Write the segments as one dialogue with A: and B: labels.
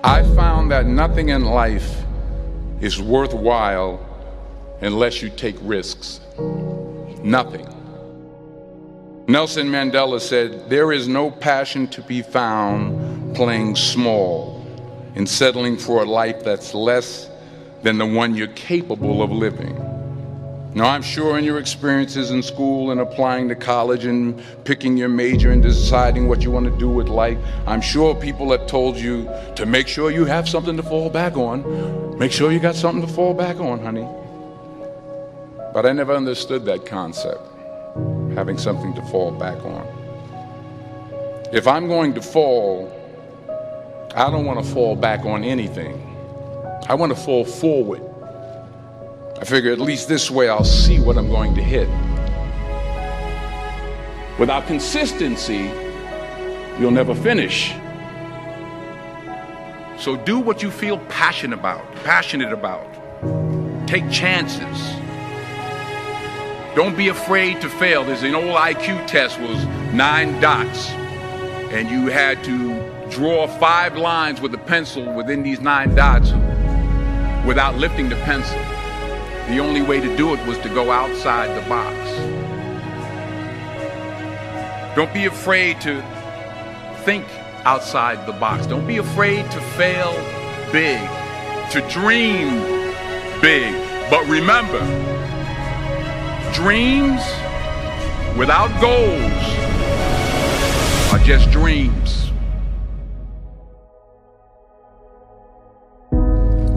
A: I found that nothing in life is worthwhile unless you take risks. Nothing. Nelson Mandela said, "There is no passion to be found playing small and settling for a life that's less than the one you're capable of living." Now, I'm sure in your experiences in school and applying to college and picking your major and deciding what you want to do with life, I'm sure people have told you to make sure you have something to fall back on. Make sure you got something to fall back on, honey. But I never understood that concept, having something to fall back on. If I'm going to fall, I don't want to fall back on anything. I want to fall forward. I figure at least this way I'll see what I'm going to hit. Without consistency, you'll never finish. So do what you feel passionate about. Take chances. Don't be afraid to fail. There's an old IQ test, was 9 dots, and you had to draw 5 lines with a pencil within these 9 dots without lifting the pencil. The only way to do it was to go outside the box. Don't be afraid to think outside the box. Don't be afraid to fail big, to dream big. But remember, dreams without goals are just dreams.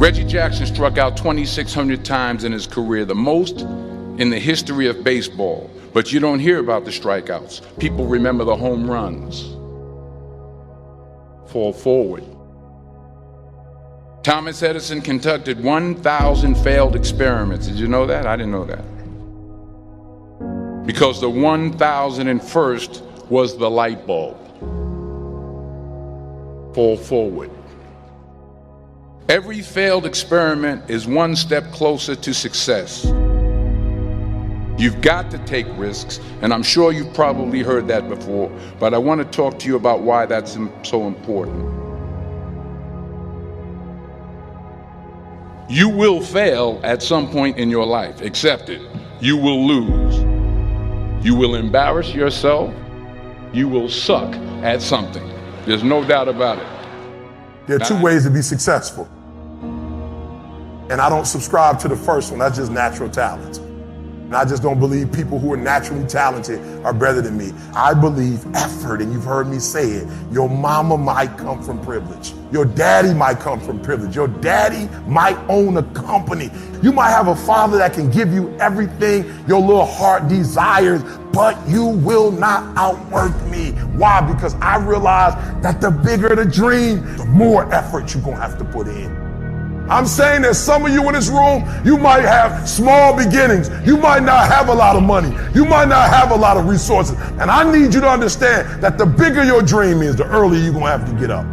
A: Reggie Jackson struck out 2,600 times in his career, the most in the history of baseball. But you don't hear about the strikeouts. People remember the home runs. Fall forward. Thomas Edison conducted 1,000 failed experiments. Did you know that? I didn't know that. Because the 1,001st was the light bulb. Fall forward. Every failed experiment is one step closer to success. You've got to take risks, and I'm sure you've probably heard that before, but I want to talk to you about why that's so important. You will fail at some point in your life. Accept it. You will lose. You will embarrass yourself. You will suck at something. There's no doubt about it.
B: There are 2 ways to be successful. And I don't subscribe to the first one. That's just natural talent. And I just don't believe people who are naturally talented are better than me. I believe effort, and you've heard me say it. Your mama might come from privilege. Your daddy might come from privilege. Your daddy might own a company. You might have a father that can give you everything your little heart desires, but you will not outwork me. Why? Because I realize that the bigger the dream, the more effort you're gonna have to put in. I'm saying that some of you in this room, you might have small beginnings. You might not have a lot of money. You might not have a lot of resources. And I need you to understand that the bigger your dream is, the earlier you're gonna have to get up.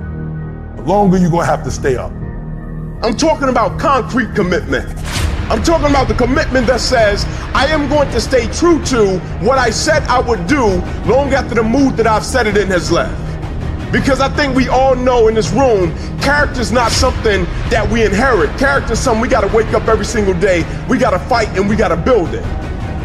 B: The longer you're gonna have to stay up.
C: I'm talking about concrete commitment. I'm talking about the commitment that says, I am going to stay true to what I said I would do long after the mood that I've set it in has left. Because I think we all know in this room, character's not something that we inherit. Character's something we gotta wake up every single day, we gotta fight, and we gotta build it.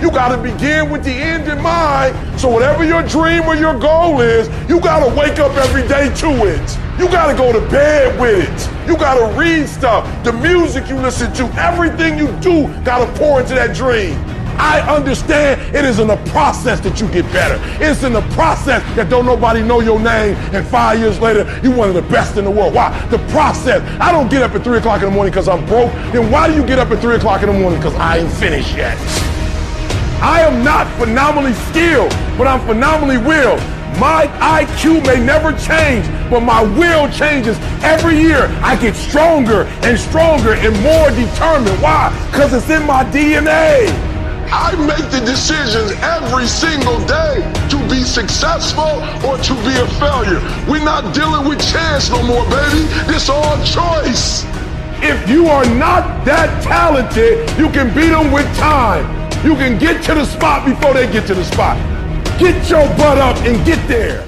B: You gotta begin with the end in mind, so whatever your dream or your goal is, you gotta wake up every day to it. You gotta go to bed with it. You gotta read stuff, the music you listen to, everything you do gotta pour into that dream. I understand it is in the process that you get better. It's in the process that don't nobody know your name, and 5 years later, you're one of the best in the world. Why? The process. I don't get up at 3 o'clock in the morning because I'm broke. Then why do you get up at 3 o'clock in the morning? Because I ain't finished yet. I am not phenomenally skilled, but I'm phenomenally willed. My IQ may never change, but my will changes every year. I get stronger and stronger and more determined. Why? Because it's in my DNA.
D: I make the decisions every single day to be successful or to be a failure. We're not dealing with chance no more, baby. It's all choice.
B: If you are not that talented, you can beat them with time. You can get to the spot before they get to the spot. Get your butt up and get there.